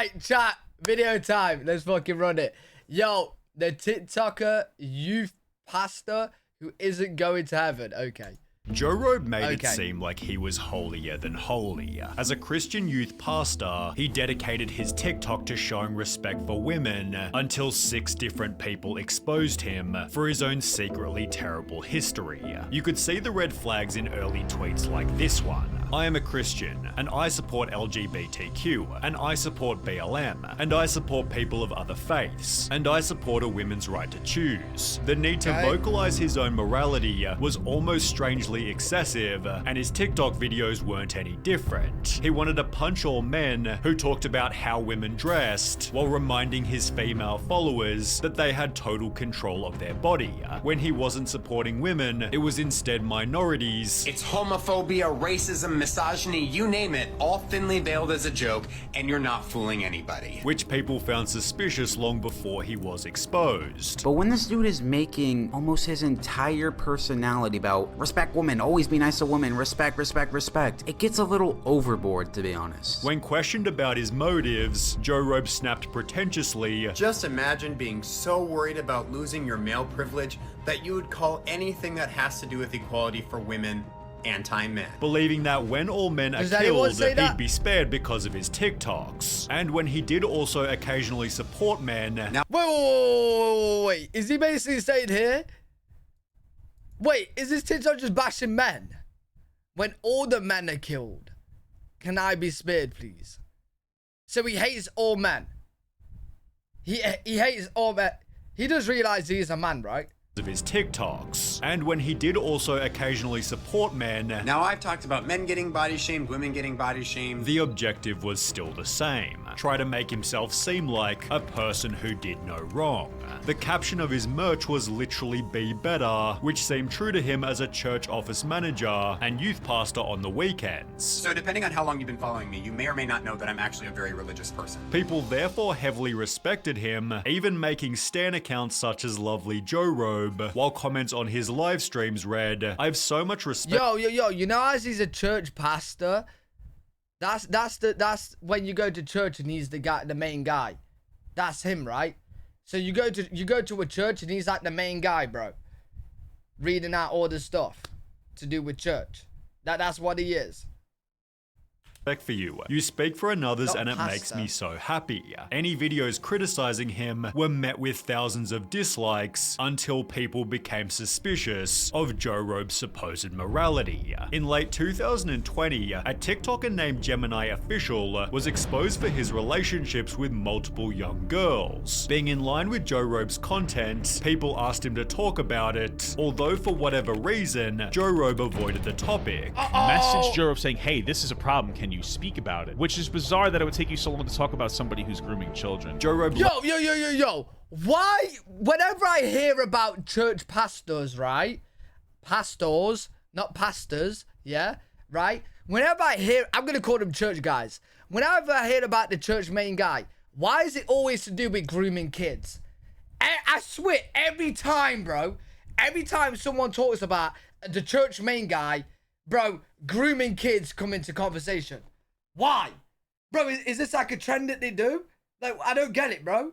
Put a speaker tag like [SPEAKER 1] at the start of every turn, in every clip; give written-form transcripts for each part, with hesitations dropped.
[SPEAKER 1] Right, chat. Video time. Let's fucking run it. Yo, the TikToker youth pastor who isn't going to heaven. Okay.
[SPEAKER 2] Joe Rogan made it seem like he was holier than holy. As a Christian youth pastor, he dedicated his TikTok to showing respect for women until 6 different people exposed him for his own secretly terrible history. You could see the red flags in early tweets like this one. I am a Christian, and I support LGBTQ, and I support BLM, and I support people of other faiths, and I support a women's right to choose. The need to vocalize his own morality was almost strangely excessive, and his TikTok videos weren't any different. He wanted to punch all men who talked about how women dressed, while reminding his female followers that they had total control of their body. When he wasn't supporting women, it was instead minorities.
[SPEAKER 3] It's homophobia, racism, misogyny, you name it, all thinly veiled as a joke, and you're not fooling anybody.
[SPEAKER 2] Which people found suspicious long before he was exposed.
[SPEAKER 4] But when this dude is making almost his entire personality about respect women, always be nice to women, respect, respect, respect, it gets a little overboard, to be honest.
[SPEAKER 2] When questioned about his motives, Joe Rogan snapped pretentiously,
[SPEAKER 3] Just imagine being so worried about losing your male privilege that you would call anything that has to do with equality for women anti-men.
[SPEAKER 2] believing that when all men are killed, he'd be spared because of his TikToks. And when he did also occasionally support men...
[SPEAKER 1] Now, wait. Is he basically saying here? Wait, is this TikTok just bashing men? When all the men are killed, can I be spared, please? So he hates all men. He hates all men. He does realize he's a man, right?
[SPEAKER 2] of his TikToks. And when he did also occasionally support men,
[SPEAKER 3] Now I've talked about men getting body shamed, women getting body shamed.
[SPEAKER 2] the objective was still the same. Try to make himself seem like a person who did no wrong. The caption of his merch was literally "Be Better," which seemed true to him as a church office manager and youth pastor on the weekends.
[SPEAKER 3] So depending on how long you've been following me, you may or may not know that I'm actually a very religious person.
[SPEAKER 2] People therefore heavily respected him, even making stan accounts such as Lovely Joe Robe, while comments on his live streams read, "I have so much respect."
[SPEAKER 1] Yo, you know, as he's a church pastor, that's when you go to church and he's the main guy. That's him, right? So you go to a church and he's like the main guy, bro, reading out all the stuff to do with church. That's what he is.
[SPEAKER 2] For you. You speak for another's
[SPEAKER 1] Not
[SPEAKER 2] and it
[SPEAKER 1] pastor.
[SPEAKER 2] makes me so happy. Any videos criticizing him were met with thousands of dislikes until people became suspicious of Joe Rogan's supposed morality. In late 2020, a TikToker named Gemini Official was exposed for his relationships with multiple young girls. Being in line with Joe Rogan's content, people asked him to talk about it, although for whatever reason, Joe Rogan avoided the topic.
[SPEAKER 5] Message Joe Rogan saying, hey, this is a problem, can you speak about it? Which is bizarre that it would take you so long to talk about somebody who's grooming children.
[SPEAKER 2] Joe Rogan
[SPEAKER 1] Yo. Why? Whenever I hear about church pastors, right? Pastors, not pastors, yeah? Right? Whenever I hear, I'm going to call them church guys. Whenever I hear about the church main guy, why is it always to do with grooming kids? I swear, every time, bro, every time someone talks about the church main guy, bro, grooming kids come into conversation. Why? Bro, is this like a trend that they do? Like, I don't get it, bro.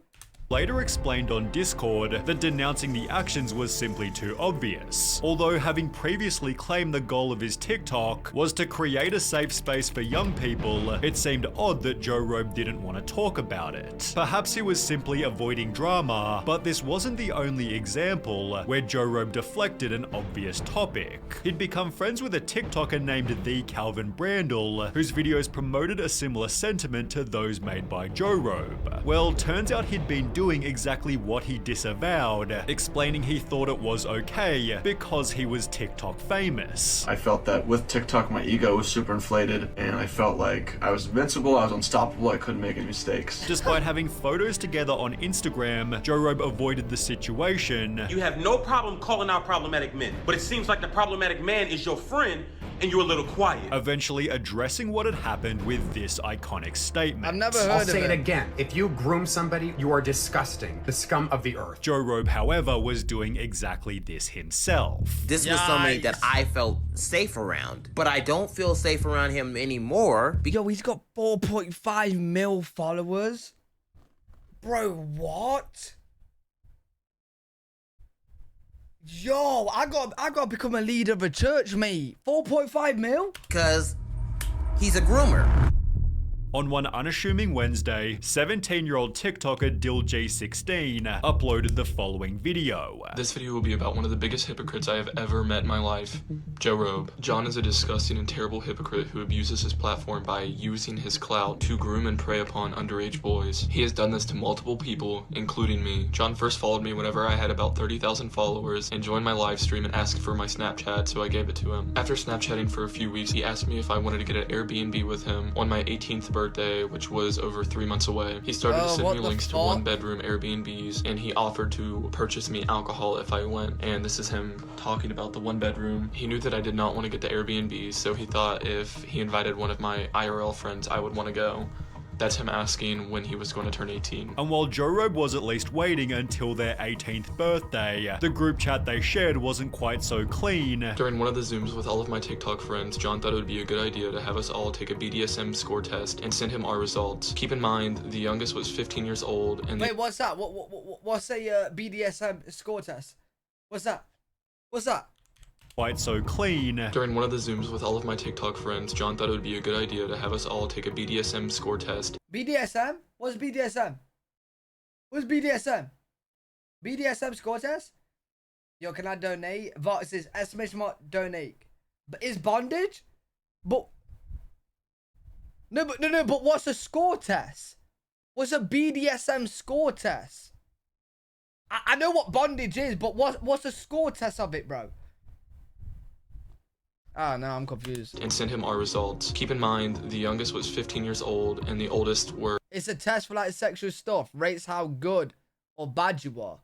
[SPEAKER 2] later explained on Discord that denouncing the actions was simply too obvious, although having previously claimed the goal of his TikTok was to create a safe space for young people, it seemed odd that Joe Rogan didn't want to talk about it. Perhaps he was simply avoiding drama, but this wasn't the only example where Joe Rogan deflected an obvious topic. He'd become friends with a TikToker named The Calvin Brandel, whose videos promoted a similar sentiment to those made by Joe Rogan. Well, turns out he'd been doing exactly what he disavowed, explaining he thought it was okay because he was TikTok famous.
[SPEAKER 6] I felt that with TikTok my ego was super inflated and I felt like I was invincible, I was unstoppable, I couldn't make any mistakes.
[SPEAKER 2] Despite having photos together on Instagram, Joe Rogan avoided the situation.
[SPEAKER 7] You have no problem calling out problematic men, but it seems like the problematic man is your friend and you're a little quiet.
[SPEAKER 2] Eventually addressing what had happened with this iconic statement.
[SPEAKER 1] I've never heard
[SPEAKER 3] I'll
[SPEAKER 1] of
[SPEAKER 3] say it
[SPEAKER 1] it.
[SPEAKER 3] again. If you groom somebody, you are disgusting. The scum of the earth.
[SPEAKER 2] Joe Robe, however, was doing exactly this himself.
[SPEAKER 8] This was somebody that I felt safe around, but I don't feel safe around him anymore.
[SPEAKER 1] Yo, he's got 4.5 mil followers. Bro, what? Yo, I got to become a leader of a church, mate. 4.5 mil?
[SPEAKER 8] Because he's a groomer.
[SPEAKER 2] On one unassuming Wednesday, 17-year-old TikToker DillG16 uploaded the following video.
[SPEAKER 9] This video will be about one of the biggest hypocrites I have ever met in my life, Joe Robe. John is a disgusting and terrible hypocrite who abuses his platform by using his clout to groom and prey upon underage boys. He has done this to multiple people, including me. John first followed me whenever I had about 30,000 followers and joined my live stream and asked for my Snapchat, so I gave it to him. After Snapchatting for a few weeks, he asked me if I wanted to get an Airbnb with him on my 18th birthday, which was over 3 months away. He started to send me links to one-bedroom Airbnbs, and he offered to purchase me alcohol if I went. And this is him talking about the one-bedroom. He knew that I did not want to get the Airbnbs, so he thought if he invited one of my IRL friends, I would want to go. That's him asking when he was going to turn 18.
[SPEAKER 2] And while Joe Robe was at least waiting until their 18th birthday, the group chat they shared wasn't quite so clean.
[SPEAKER 9] During one of the Zooms with all of my TikTok friends, John thought it would be a good idea to have us all take a BDSM score test and send him our results. Keep in mind, the youngest was 15 years old and—
[SPEAKER 1] Wait, what's that? What's a BDSM score test? What's that? What's that?
[SPEAKER 2] Quite so clean.
[SPEAKER 9] During one of the Zooms with all of my TikTok friends, John thought it would be a good idea to have us all take a BDSM score test.
[SPEAKER 1] BDSM? What's BDSM? What's BDSM? BDSM score test? Yo, can I donate? Vart says exclamation mark donate. But is bondage? But no, but what's a score test? What's a BDSM score test? I know what bondage is, but what's a score test of it, bro? Ah, no, I'm confused.
[SPEAKER 9] And send him our results. Keep in mind, the youngest was 15 years old and the oldest were—
[SPEAKER 1] It's a test for like sexual stuff. Rates how good or bad you are.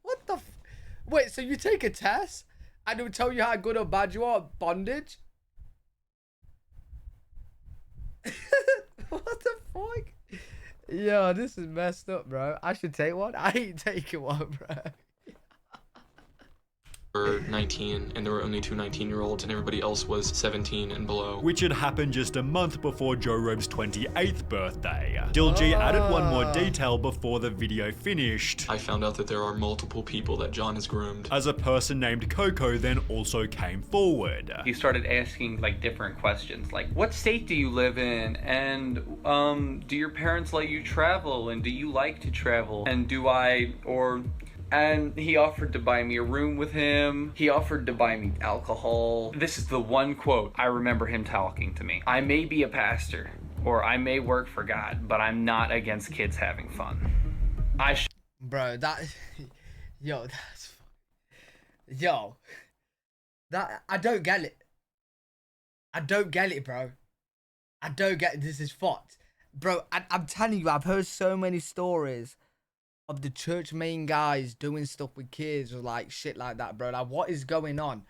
[SPEAKER 1] What the wait, so you take a test and it will tell you how good or bad you are at bondage? What the fuck? Yo, this is messed up, bro. I should take one. I ain't taking one, bro.
[SPEAKER 9] 19, and there were only 2 19-year-olds, and everybody else was 17 and below.
[SPEAKER 2] Which had happened just a month before Joe Robe's 28th birthday. DillG added one more detail before the video finished.
[SPEAKER 9] I found out that there are multiple people that John has groomed.
[SPEAKER 2] As a person named Coco then also came forward.
[SPEAKER 10] He started asking like different questions, like what state do you live in, and do your parents let you travel, and do you like to travel, and and he offered to buy me a room with him. He offered to buy me alcohol. This is the one quote I remember him talking to me. I may be a pastor, or I may work for God, but I'm not against kids having fun.
[SPEAKER 1] Bro, that... Yo, that's... Yo. That... I don't get it. I don't get it, bro. I don't get it. This is fucked. Bro, I'm telling you, I've heard so many stories of the church main guys doing stuff with kids or like shit like that, bro. Like, what is going on?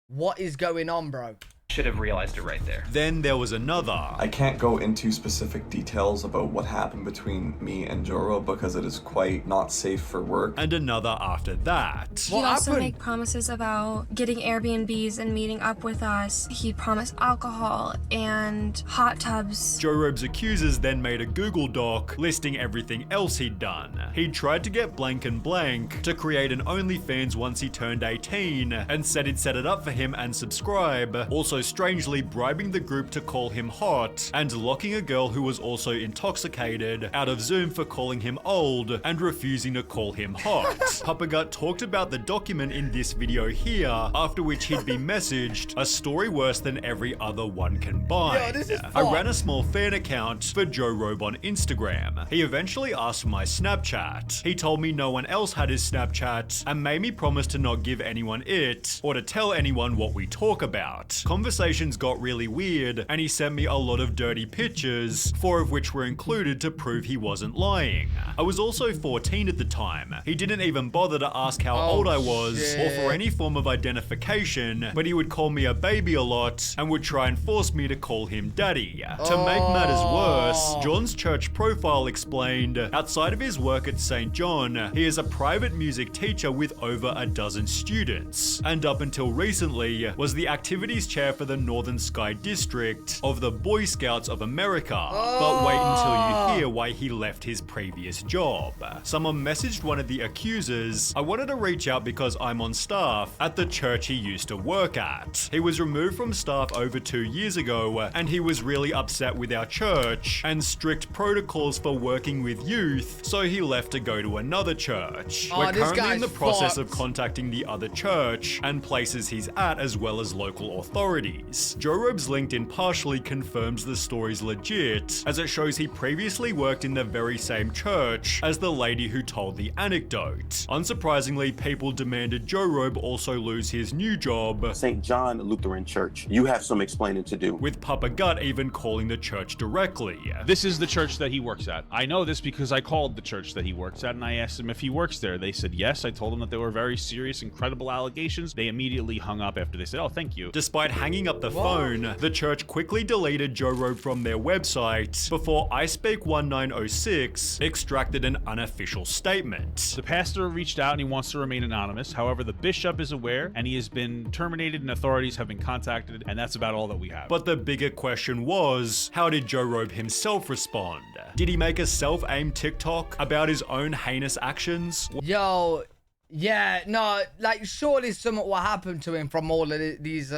[SPEAKER 1] What is going on, bro?
[SPEAKER 10] Should have realized it right there.
[SPEAKER 2] Then there was another.
[SPEAKER 6] I can't go into specific details about what happened between me and Joro because it is quite not safe for work.
[SPEAKER 2] And another after that.
[SPEAKER 11] He'd also make promises about getting Airbnbs and meeting up with us. He'd promise alcohol and hot tubs.
[SPEAKER 2] Joe Robe's accusers then made a Google Doc listing everything else he'd done. He'd tried to get blank and blank to create an OnlyFans once he turned 18 and said he'd set it up for him and subscribe. Also strangely bribing the group to call him hot and locking a girl who was also intoxicated out of Zoom for calling him old and refusing to call him hot. Papa Gut talked about the document in this video here, after which he'd be messaged a story worse than every other one combined. I ran a small fan account for Joe Robe on Instagram. He eventually asked for my Snapchat. He told me no one else had his Snapchat and made me promise to not give anyone it or to tell anyone what we talk about. conversations got really weird, and he sent me a lot of dirty pictures, 4 of which were included to prove he wasn't lying. I was also 14 at the time. He didn't even bother to ask how old I was or for any form of identification, but he would call me a baby a lot and would try and force me to call him daddy. To make matters worse, John's church profile explained, outside of his work at St. John, he is a private music teacher with over a dozen students, and up until recently was the activities chair for the Northern Sky District of the Boy Scouts of America. But wait until you hear why he left his previous job. Someone messaged one of the accusers, I wanted to reach out because I'm on staff at the church he used to work at. He was removed from staff over 2 years ago, and he was really upset with our church and strict protocols for working with youth, so he left to go to another church. We're currently in the process of contacting the other church and places he's at, as well as local authorities. Joe Robe's LinkedIn partially confirms the story's legit, as it shows he previously worked in the very same church as the lady who told the anecdote. Unsurprisingly, people demanded Joe Robe also lose his new job,
[SPEAKER 7] St. John Lutheran Church. You have some explaining to do.
[SPEAKER 2] With Papa Gut even calling the church directly.
[SPEAKER 5] This is the church that he works at. I know this because I called the church that he works at and I asked him if he works there. They said yes. I told them that they were very serious and credible allegations. They immediately hung up after they said, oh, thank you.
[SPEAKER 2] Despite hanging up the phone, the church quickly deleted Joe Robe from their website before iSpeak 1906 extracted an unofficial statement.
[SPEAKER 5] The pastor reached out and he wants to remain anonymous. However, the bishop is aware and he has been terminated and authorities have been contacted, and that's about all that we have.
[SPEAKER 2] But the bigger question was, how did Joe Robe himself respond? Did he make a self-aimed TikTok about his own heinous actions?
[SPEAKER 1] Yo, yeah, no, like surely something will happen to him from all of these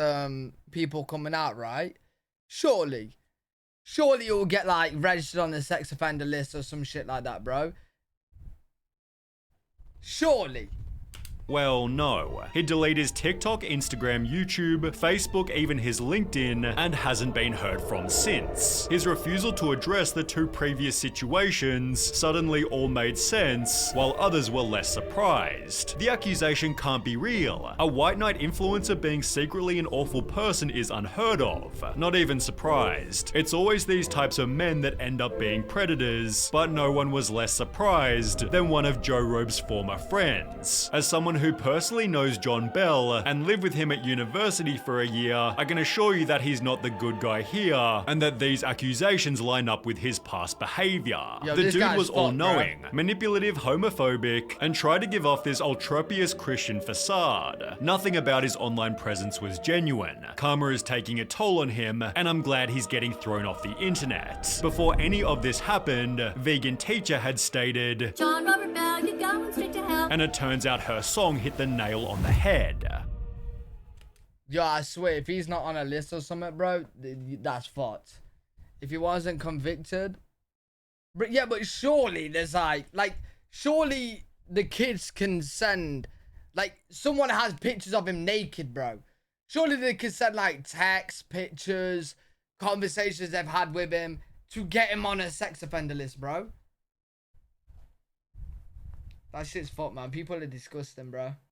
[SPEAKER 1] people coming out, right? Surely he'll get like registered on the sex offender list or some shit like that, bro. Surely.
[SPEAKER 2] Well, no. He deleted his TikTok, Instagram, YouTube, Facebook, even his LinkedIn, and hasn't been heard from since. His refusal to address the 2 previous situations suddenly all made sense, while others were less surprised. The accusation can't be real. A white knight influencer being secretly an awful person is unheard of. Not even surprised. It's always these types of men that end up being predators, but no one was less surprised than one of Joe Robe's former friends. As someone who personally knows John Bell and lived with him at university for a year, I can assure you that he's not the good guy here, and that these accusations line up with his past behavior. The dude was all-knowing, manipulative, homophobic, and tried to give off this ultrapious Christian facade. Nothing about his online presence was genuine. Karma is taking a toll on him, and I'm glad he's getting thrown off the internet. Before any of this happened, Vegan Teacher had stated, John Robert Bell, you're going straight to hell. And it turns out her song hit the nail on the head.
[SPEAKER 1] Yo, I swear, if he's not on a list or something, bro, that's fucked. If he wasn't convicted. But yeah, but surely there's like, surely the kids can send, like, someone has pictures of him naked, bro. Surely they can send, like, texts, pictures, conversations they've had with him to get him on a sex offender list, bro. That shit's fucked, man. People are disgusting, bro.